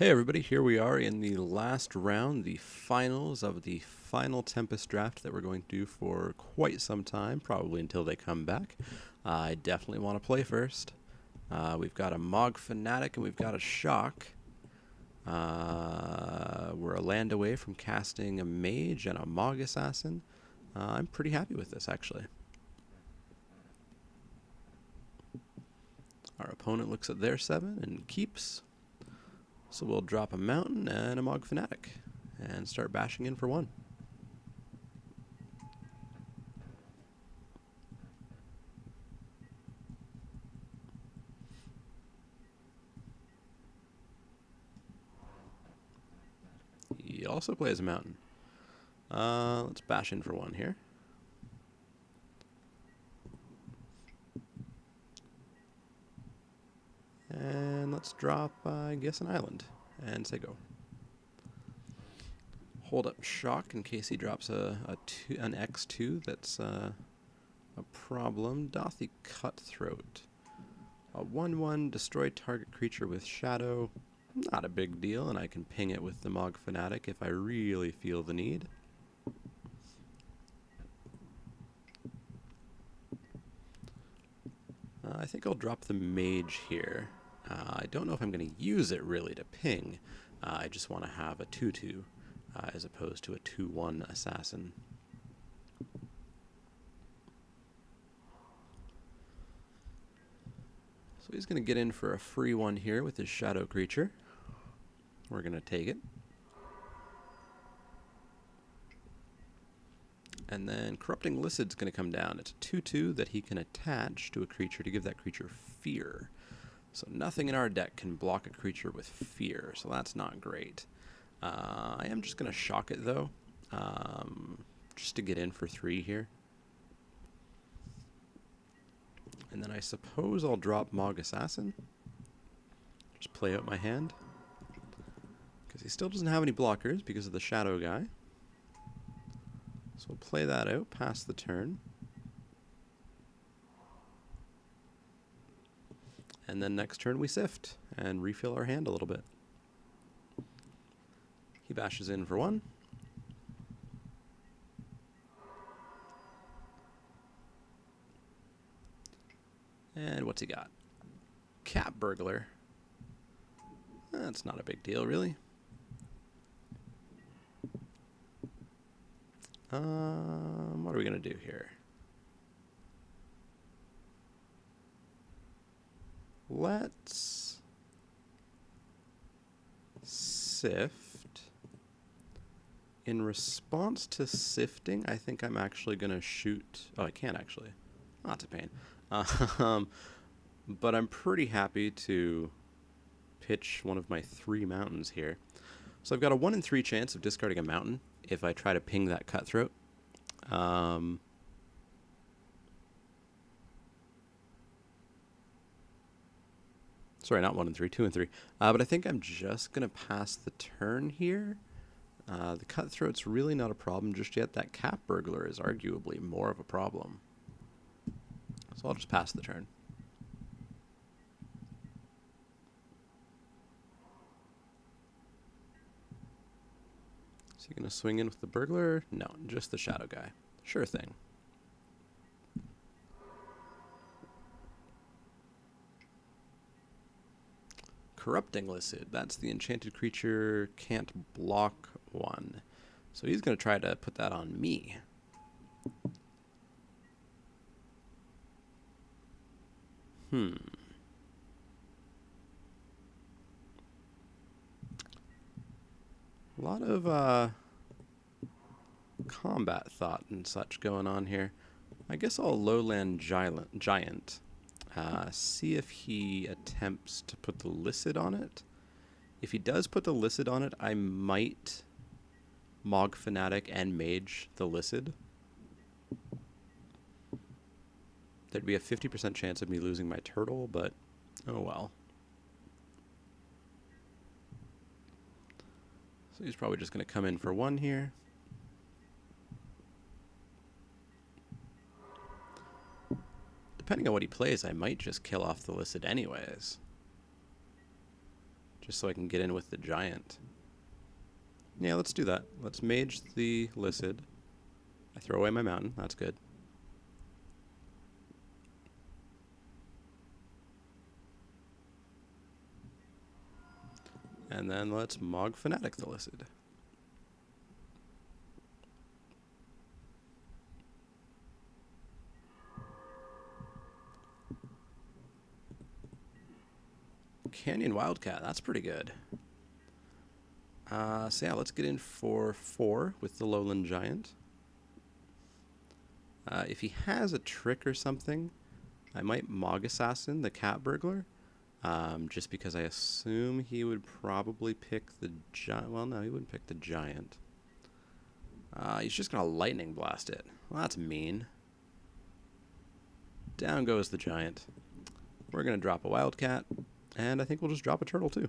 Hey everybody, here we are in the last round, the finals of the final Tempest draft that we're going to do for quite some time, probably until they come back. I definitely want to play first. We've got a Mog Fanatic and we've got a Shock. We're a land away from casting a Mage and a Mog Assassin. I'm pretty happy with this, actually. Our opponent looks at their 7 and keeps. So we'll drop a Mountain and a Mog Fanatic and start bashing in for 1. He also plays a Mountain. Let's bash in for 1 here. And let's drop, I guess, an Island and say go. Hold up Shock in case he drops an X2 that's a problem. Dothy Cutthroat. A 1/1, destroy target creature with Shadow. Not a big deal, and I can ping it with the Mog Fanatic if I really feel the need. I think I'll drop the Mage here. I don't know if I'm going to use it really to ping. I just want to have a 2/2 as opposed to a 2/1 Assassin. So he's going to get in for a free 1 here with his Shadow creature. We're going to take it. And then Corrupting Lycid's going to come down. It's a 2/2 that he can attach to a creature to give that creature fear. So nothing in our deck can block a creature with fear, so that's not great. I am just going to shock it, though, just to get in for 3 here. And then I suppose I'll drop Mog Assassin. Just play out my hand. Because he still doesn't have any blockers because of the Shadow guy. So we'll play that out, pass the turn. And then next turn we sift and refill our hand a little bit. He bashes in for 1. And what's he got? Cat Burglar. That's not a big deal, really. What are we going to do here? Let's sift. In response to sifting, I think I'm actually going to shoot... Oh, I can't actually. That's a pain. But I'm pretty happy to pitch one of my 3 mountains here. So I've got a 1 in 3 chance of discarding a mountain if I try to ping that Cutthroat. Sorry, not 1 in 3, 2 in 3. But I think I'm just going to pass the turn here. The Cutthroat's really not a problem just yet. That Cat Burglar is arguably more of a problem. So I'll just pass the turn. Is he going to swing in with the Burglar? No, just the Shadow guy. Sure thing. Corrupting Lycid. That's the enchanted creature can't block 1. So he's going to try to put that on me. A lot of combat thought and such going on here. I guess I'll lowland giant. See if he attempts to put the Lycid on it. If he does put the Lycid on it, I might Mog Fanatic and Mage the Lycid. There'd be a 50% chance of me losing my turtle, but oh well. So he's probably just going to come in for 1 here. Depending on what he plays, I might just kill off the Lycid anyways. just so I can get in with the giant. Yeah, let's do that. Let's mage the Lycid. I throw away my mountain. That's good. And then let's Mog Fanatic the Lycid. Canyon Wildcat, that's pretty good. So yeah, let's get in for 4 with the Lowland Giant. If he has a trick or something, I might Mog Assassin the Cat Burglar. Just because I assume he would probably pick the giant. Well, no, he wouldn't pick the giant. He's just going to Lightning Blast it. Well, that's mean. Down goes the giant. We're going to drop a Wildcat, and I think we'll just drop a turtle too.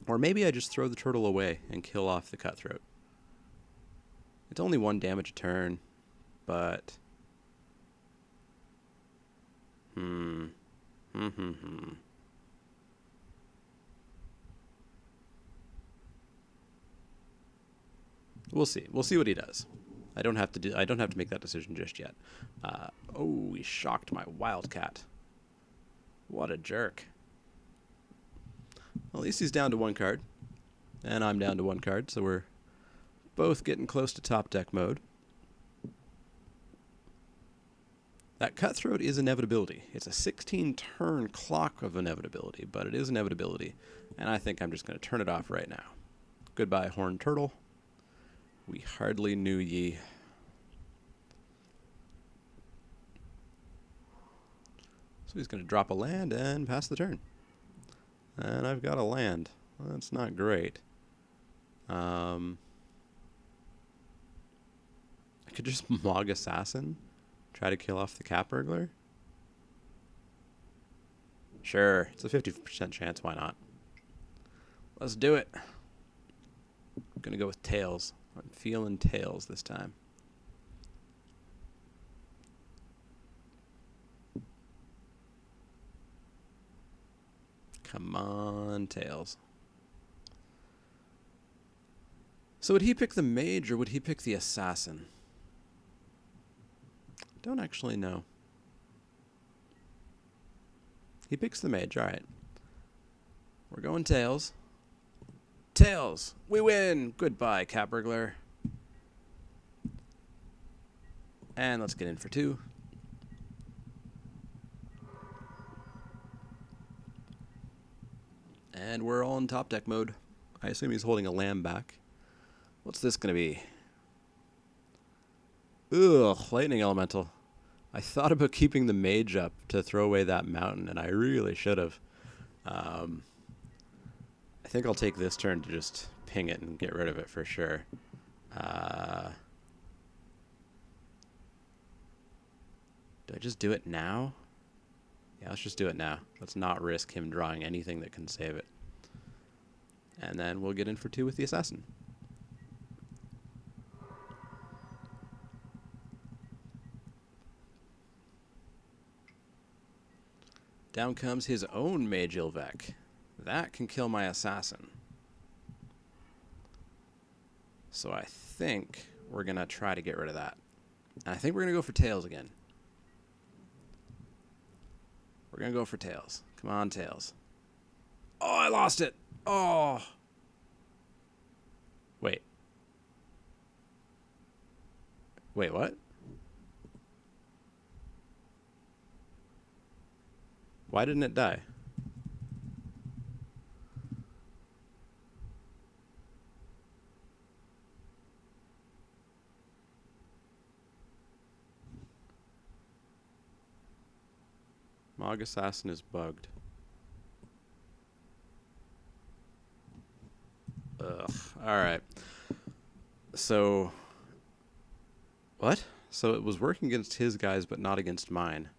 Or maybe I just throw the turtle away and kill off the Cutthroat. It's only 1 damage a turn, but... We'll see. We'll see what he does. I don't have to make that decision just yet. Oh, he shocked my Wildcat. What a jerk. Well, at least he's down to 1 card. And I'm down to 1 card, so we're both getting close to top deck mode. That Cutthroat is inevitability. It's a 16-turn clock of inevitability, but it is inevitability. And I think I'm just going to turn it off right now. Goodbye, Horned Turtle. We hardly knew ye. So he's going to drop a land and pass the turn. And I've got a land. Well, that's not great. I could just Mog Assassin. Try to kill off the Cat Burglar. Sure, it's a 50% chance. Why not? Let's do it. I'm going to go with Tails. I'm feeling Tails this time. Come on, Tails. So would he pick the mage or would he pick the assassin? Don't actually know. He picks the mage, alright. We're going Tails. Tails! We win! Goodbye, Cat Burglar. And let's get in for 2. And we're all in top deck mode. I assume he's holding a lamb back. What's this going to be? Ugh, Lightning Elemental. I thought about keeping the mage up to throw away that mountain, and I really should have. I think I'll take this turn to just ping it and get rid of it for sure. Do I just do it now? Yeah, let's just do it now. Let's not risk him drawing anything that can save it. And then we'll get in for 2 with the assassin. Down comes his own Mage Ilvec. That can kill my assassin. So I think we're going to try to get rid of that. And I think we're going to go for Tails again. We're going to go for Tails. Come on, Tails. Oh, I lost it. Oh. Wait. Wait, what? Why didn't it die? Mog Assassin is bugged. Ugh. Alright. So... What? So it was working against his guys, but not against mine.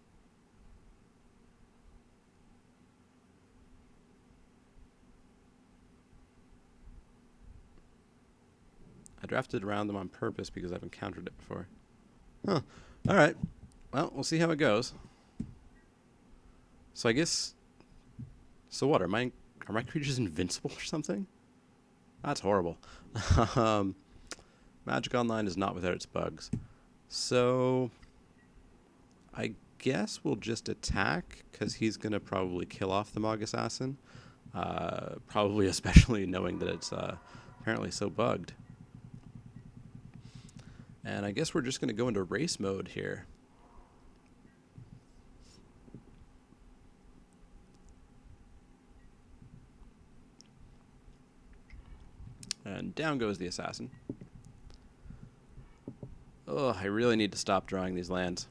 I drafted around them on purpose because I've encountered it before. Huh. Alright. Well, we'll see how it goes. So I guess So what, are my creatures invincible or something? That's horrible. um, Magic Online is not without its bugs. So I guess we'll just attack, because he's going to probably kill off the Mog Assassin. Probably especially knowing that it's apparently so bugged. And I guess we're just going to go into race mode here. And down goes the assassin. Oh, I really need to stop drawing these lands.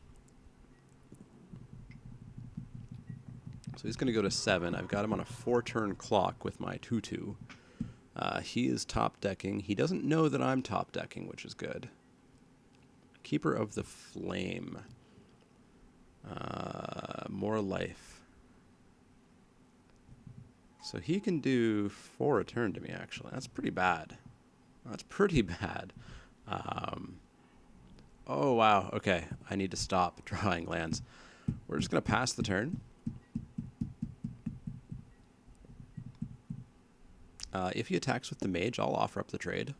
So he's going to go to 7. I've got him on a 4-turn clock with my 2/2. He is top decking. He doesn't know that I'm top decking, which is good. Keeper of the Flame. More life. So he can do 4 a turn to me, actually. That's pretty bad. That's pretty bad. Oh, wow. Okay, I need to stop drawing lands. We're just going to pass the turn. If he attacks with the mage, I'll offer up the trade.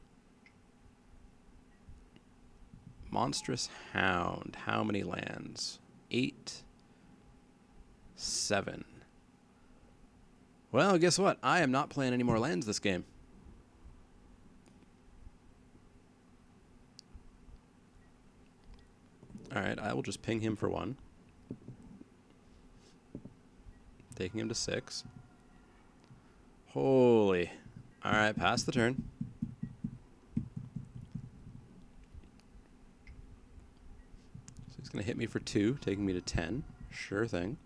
Monstrous Hound. How many lands? 8. 7. Well, guess what? I am not playing any more lands this game. Alright, I will just ping him for 1. Taking him to 6. Holy. Alright, pass the turn. So he's going to hit me for 2, taking me to 10. Sure thing.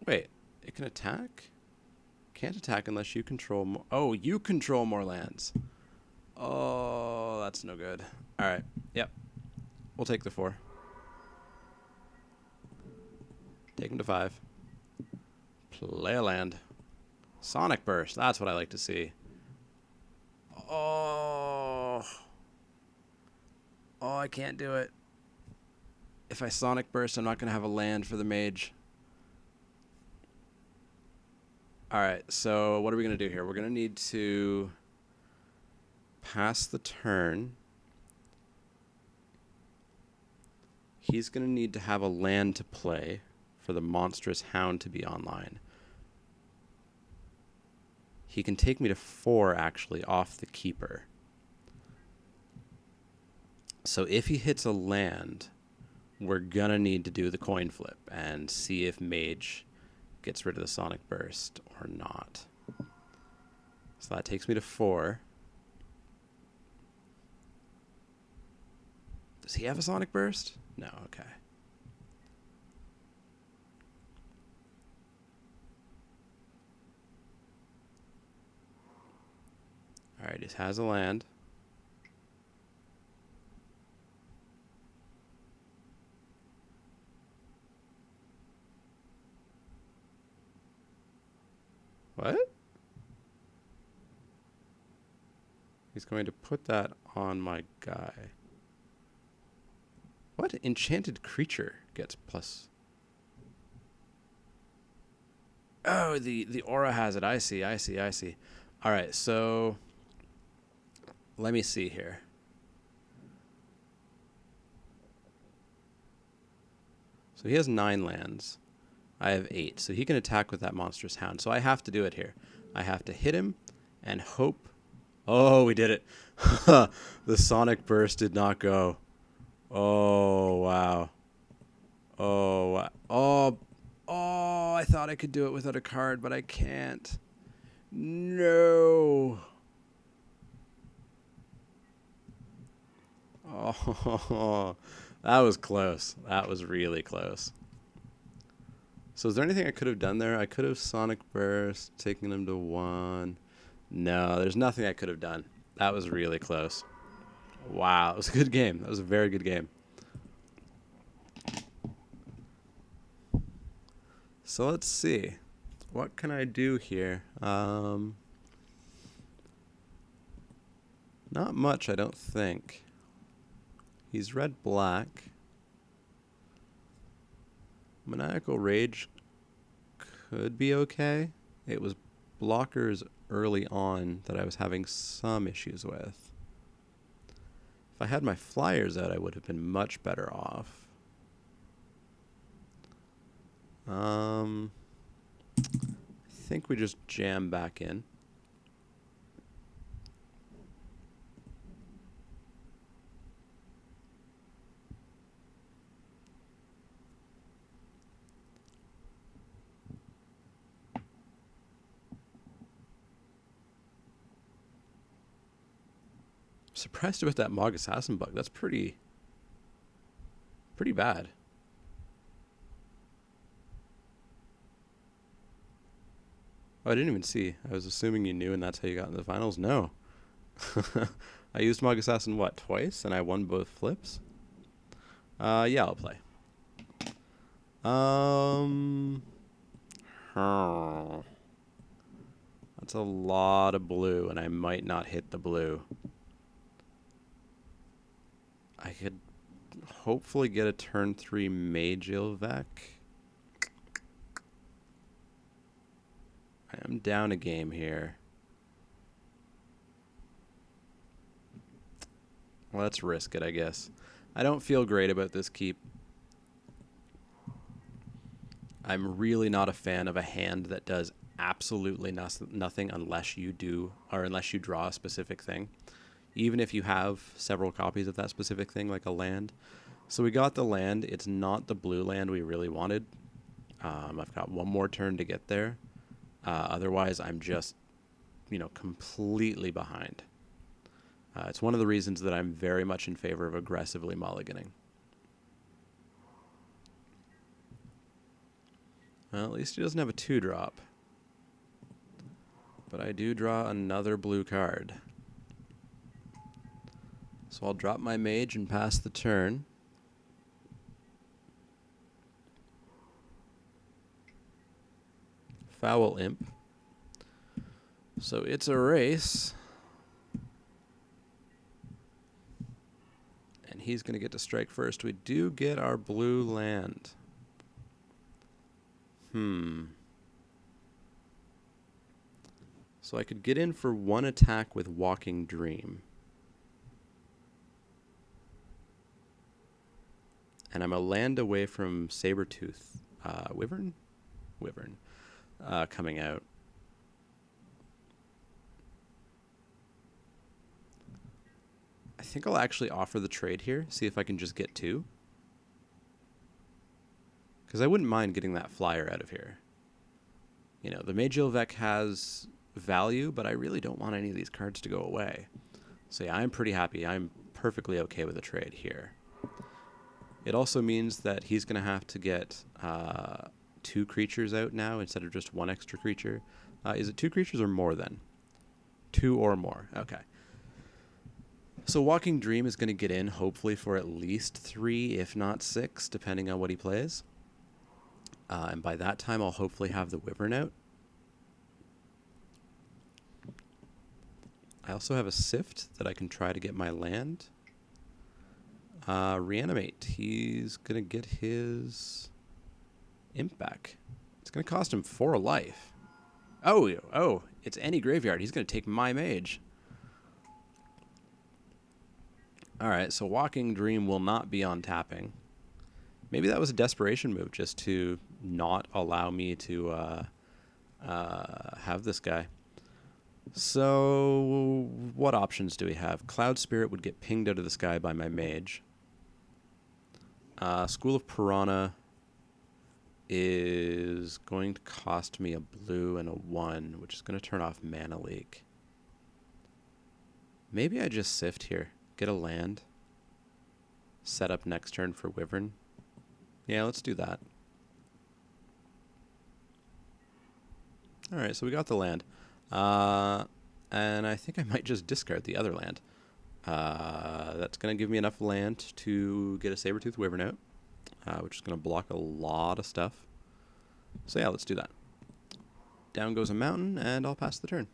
Wait, it can attack? Can't attack unless you control more. Oh, you control more lands. Oh, that's no good. Alright, yep. We'll take the 4. Take him to 5. Play a land. Sonic Burst, that's what I like to see. Oh. Oh, I can't do it. If I Sonic Burst, I'm not going to have a land for the mage. Alright, so what are we going to do here? We're going to need to pass the turn. He's going to need to have a land to play for the Monstrous Hound to be online. He can take me to 4, actually, off the Keeper. So if he hits a land, we're going to need to do the coin flip and see if Mage gets rid of the Sonic Burst or not. So that takes me to 4. Does he have a Sonic Burst? No, okay. Alright, he has a land. What? He's going to put that on my guy. What? Enchanted creature gets plus. Oh, the aura has it. I see. All right, so let me see here. So he has 9 lands. I have 8. So he can attack with that Monstrous Hound. So I have to do it here. I have to hit him and hope. Oh, we did it. The Sonic Burst did not go. Oh, wow. Oh, wow. Oh, I thought I could do it without a card, but I can't. No. Oh, that was close. That was really close. So is there anything I could have done there? I could have Sonic Burst, taken him to 1. No, there's nothing I could have done. That was really close. Wow, it was a good game. That was a very good game. So let's see. What can I do here? Not much, I don't think. He's red-black. Maniacal Rage could be okay. It was blockers early on that I was having some issues with. If I had my flyers out, I would have been much better off. I think we just jam back in. Surprised about that Mog Assassin bug. That's pretty bad. Oh, I didn't even see. I was assuming you knew and that's how you got into the finals. No. I used Mog Assassin, what, twice? And I won both flips? Yeah, I'll play. That's a lot of blue, and I might not hit the blue. I could hopefully get a turn 3 Mage Ilvec. I am down a game here. Well, let's risk it, I guess. I don't feel great about this keep. I'm really not a fan of a hand that does absolutely nothing unless you do, or unless you draw a specific thing. Even if you have several copies of that specific thing, like a land. So we got the land. It's not the blue land we really wanted. I've got one more turn to get there. Otherwise, I'm just, completely behind. It's one of the reasons that I'm very much in favor of aggressively mulliganing. Well, at least he doesn't have a 2-drop. But I do draw another blue card. So I'll drop my mage and pass the turn. Foul Imp. So it's a race. And he's going to get to strike first. We do get our blue land. So I could get in for one attack with Walking Dream. And I'm a land away from Sabertooth. Wyvern? Wyvern. Coming out. I think I'll actually offer the trade here. See if I can just get 2. Because I wouldn't mind getting that flyer out of here. The Mage Ilvec has value, but I really don't want any of these cards to go away. So yeah, I'm pretty happy. I'm perfectly okay with a trade here. It also means that he's going to have to get 2 creatures out now instead of just 1 extra creature. Is it 2 creatures or more then? 2 or more. Okay. So Walking Dream is going to get in hopefully for at least 3, if not 6, depending on what he plays. And by that time, I'll hopefully have the Wyvern out. I also have a Sift that I can try to get my land. Reanimate. He's going to get his Imp back. It's going to cost him 4 life. Oh, it's any graveyard. He's going to take my mage. Alright, so Walking Dream will not be on tapping. Maybe that was a desperation move just to not allow me to have this guy. So, what options do we have? Cloud Spirit would get pinged out of the sky by my mage. School of Piranha is going to cost me a blue and a 1, which is going to turn off Mana Leak. Maybe I just Sift here. Get a land. Set up next turn for Wyvern. Yeah, let's do that. Alright, so we got the land. And I think I might just discard the other land. That's going to give me enough land to get a Sabertooth Wyvern out, which is going to block a lot of stuff. So yeah, let's do that. Down goes a mountain, and I'll pass the turn.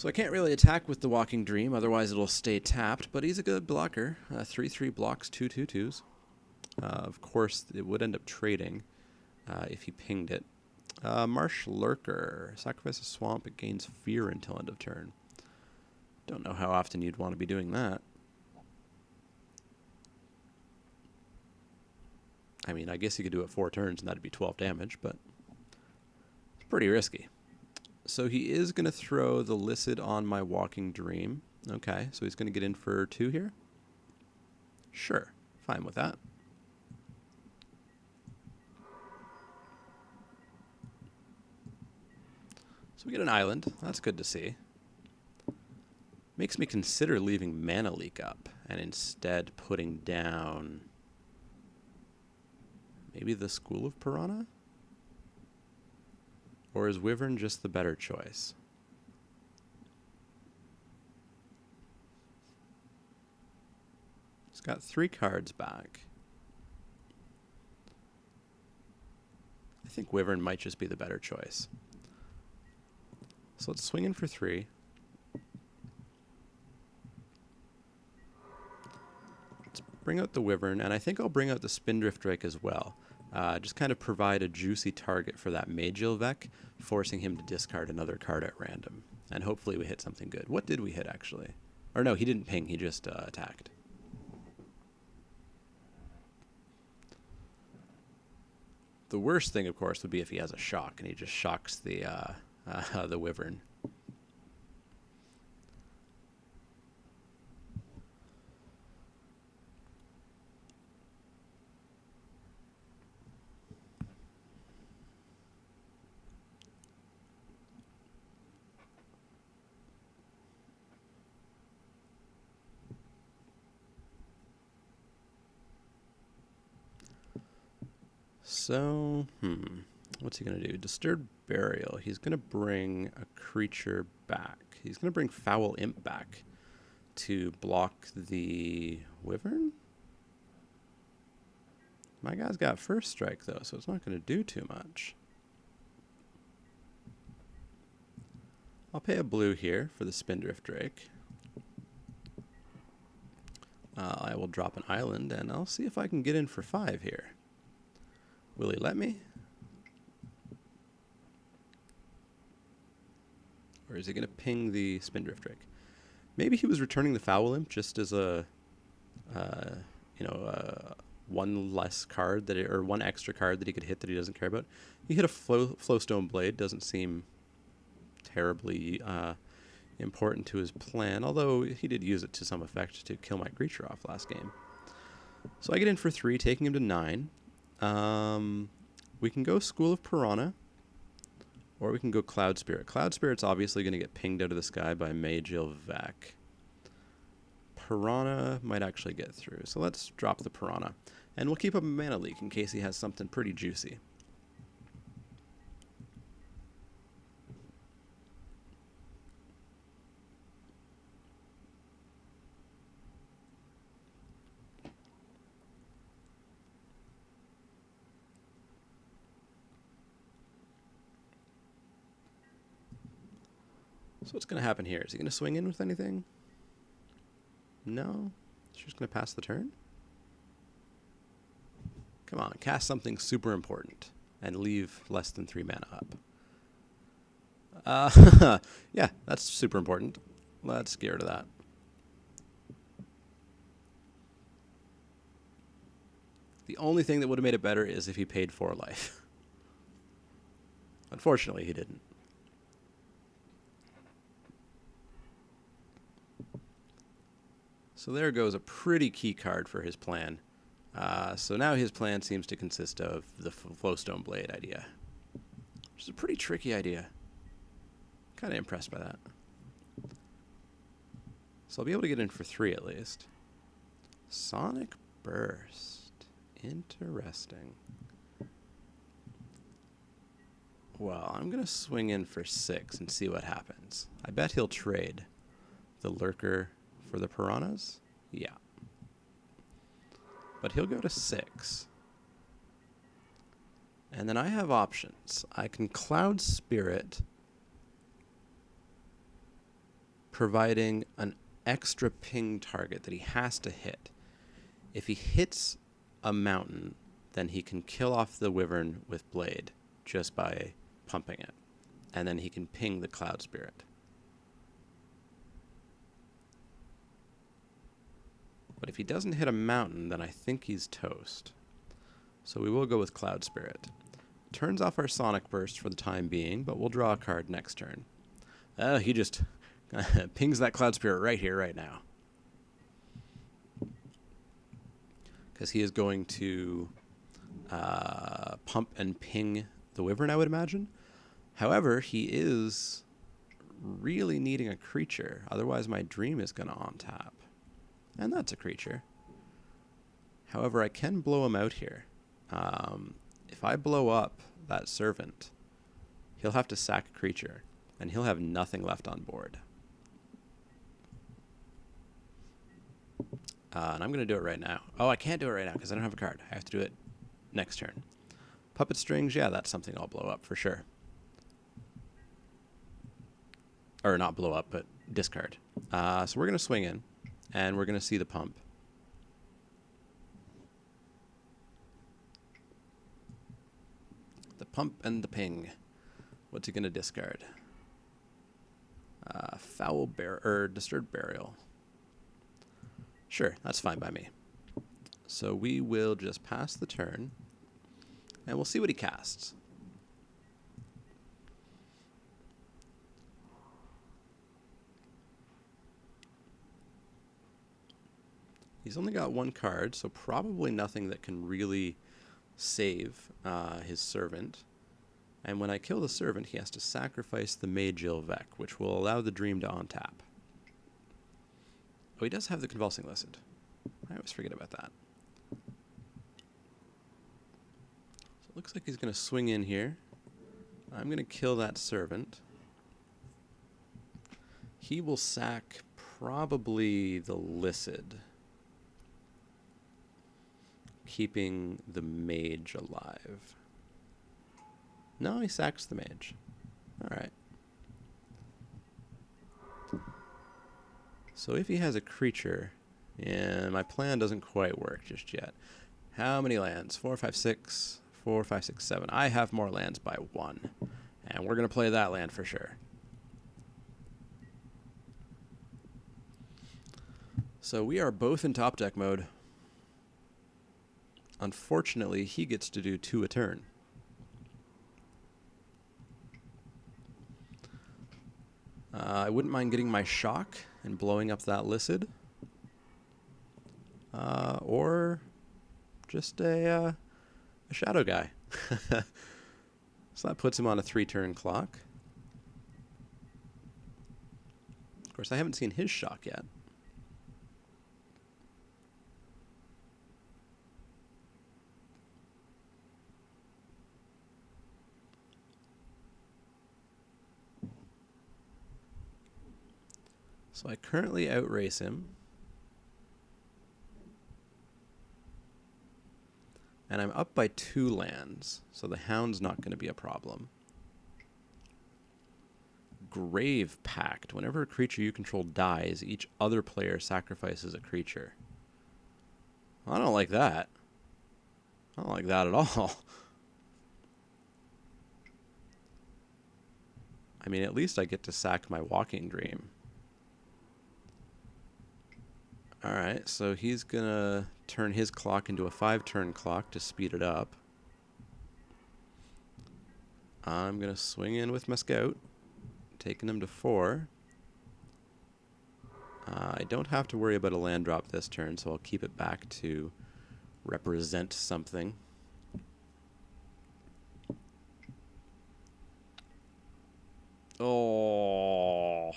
So I can't really attack with the Walking Dream, otherwise it'll stay tapped, but he's a good blocker. 3/3 blocks 2/2/2s. Of course, it would end up trading if he pinged it. Marsh Lurker. Sacrifice a swamp, it gains fear until end of turn. Don't know how often you'd want to be doing that. I mean, I guess you could do it 4 turns and that'd be 12 damage, but it's pretty risky. So he is going to throw the Licid on my Walking Dream. Okay, so he's going to get in for 2 here? Sure, fine with that. So we get an island. That's good to see. Makes me consider leaving Mana Leak up and instead putting down maybe the School of Piranha? Or is Wyvern just the better choice? He's got 3 cards back. I think Wyvern might just be the better choice. So let's swing in for 3. Let's bring out the Wyvern, and I think I'll bring out the Spindrift Drake as well. Just kind of provide a juicy target for that Magiel Vec, forcing him to discard another card at random. And hopefully we hit something good. What did we hit, actually? Or no, he didn't ping, he just attacked. The worst thing, of course, would be if he has a shock, and he just shocks the Wyvern. So, what's he going to do? Disturbed Burial. He's going to bring a creature back. He's going to bring Foul Imp back to block the Wyvern? My guy's got first strike, though, so it's not going to do too much. I'll pay a blue here for the Spindrift Drake. I will drop an island, and I'll see if I can get in for 5 here. Will he let me? Or is he going to ping the Spindrift Drake? Maybe he was returning the Foul Imp just as a, one less card that, or one extra card that he could hit that he doesn't care about. He hit a Flowstone Blade. Doesn't seem terribly important to his plan, although he did use it to some effect to kill my creature off last game. So I get in for 3, taking him to 9. We can go School of Piranha, or we can go Cloud Spirit. Cloud Spirit's obviously going to get pinged out of the sky by Magiel Vec. Piranha might actually get through, so let's drop the Piranha. And we'll keep up a Mana Leak in case he has something pretty juicy. So what's going to happen here? Is he going to swing in with anything? No? He's just going to pass the turn? Come on, cast something super important and leave less than 3 mana up. Yeah, that's super important. Let's get rid of that. The only thing that would have made it better is if he paid 4 life. Unfortunately, he didn't. So there goes a pretty key card for his plan. So now his plan seems to consist of the Flowstone Blade idea, which is a pretty tricky idea. Kind of impressed by that. So I'll be able to get in for 3 at least. Sonic Burst. Interesting. Well, I'm going to swing in for 6 and see what happens. I bet he'll trade the Lurker for the Piranhas? Yeah. But he'll go to 6. And then I have options. I can Cloud Spirit providing an extra ping target that he has to hit. If he hits a mountain, then he can kill off the wyvern with blade just by pumping it. And then he can ping the cloud spirit. But if he doesn't hit a mountain, then I think he's toast. So we will go with cloud spirit. Turns off our sonic burst for the time being, but we'll draw a card next turn. He just pings that cloud spirit right here, right now. Because he is going to pump and ping the wyvern, I would imagine. However, he is really needing a creature. Otherwise, my dream is going to on-tap. And that's a creature. However, I can blow him out here. If I blow up that servant, he'll have to sack a creature, and he'll have nothing left on board. And I'm going to do it right now. Oh, I can't do it right now because I don't have a card. I have to do it next turn. Puppet strings, yeah, that's something I'll blow up for sure. Or not blow up, but discard. So we're going to swing in, and we're going to see the pump. The pump and the ping. What's he going to discard? Disturbed burial. Sure, that's fine by me. So we will just pass the turn, and we'll see what he casts. He's only got one card, so probably nothing that can really save his servant. And when I kill the servant, he has to sacrifice the Mage Ilvec, which will allow the dream to untap. Oh, he does have the Convulsing Licid. I always forget about that. So it looks like he's going to swing in here. I'm going to kill that servant. He will sack probably the Licid, keeping the mage alive. No, he sacks the mage. All right. So if he has a creature, and my plan doesn't quite work just yet. How many lands? 4, 5, 6. 4, 5, 6, 7. I have more lands by 1. And we're going to play that land for sure. So we are both in top deck mode. Unfortunately, he gets to do 2 a turn. I wouldn't mind getting my shock and blowing up that Licid. Or just a shadow guy. So that puts him on a 3-turn clock. Of course, I haven't seen his shock yet. So I currently outrace him. And I'm up by 2 lands, so the Hound's not going to be a problem. Grave Pact. Whenever a creature you control dies, each other player sacrifices a creature. I don't like that. I don't like that at all. I mean, at least I get to sack my Walking Dream. Alright, so he's going to turn his clock into a 5-turn clock to speed it up. I'm going to swing in with my scout, taking him to 4. I don't have to worry about a land drop this turn, so I'll keep it back to represent something. Oh.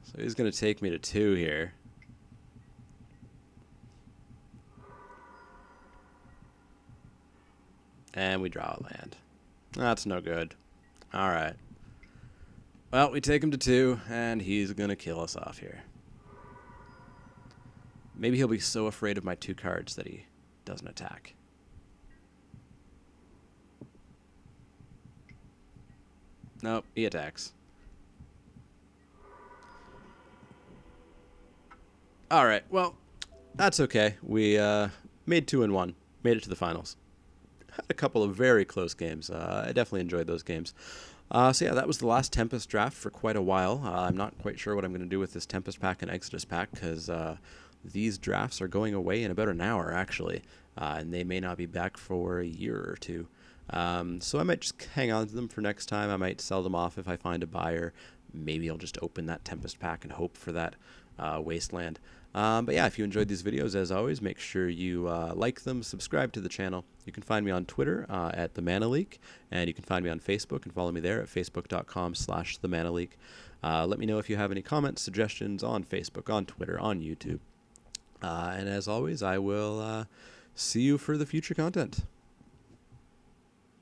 So he's going to take me to 2 here. And we draw a land. That's no good. Alright. Well, we take him to 2, and he's going to kill us off here. Maybe he'll be so afraid of my 2 cards that he doesn't attack. Nope, he attacks. All right. Well, that's okay. We made 2-1. Made it to the finals. Had a couple of very close games. I definitely enjoyed those games. So yeah, that was the last Tempest draft for quite a while. I'm not quite sure what I'm going to do with this Tempest pack and Exodus pack because these drafts are going away in about an hour, actually, and they may not be back for a year or two. So I might just hang on to them for next time. I might sell them off if I find a buyer. Maybe I'll just open that Tempest pack and hope for that Wasteland. But yeah, if you enjoyed these videos, as always, make sure you like them, subscribe to the channel. You can find me on Twitter at the Mana Leek, and you can find me on Facebook and follow me there at facebook.com/themanaleek. Let me know if you have any comments, suggestions on Facebook, on Twitter, on YouTube. And as always, I will see you for the future content.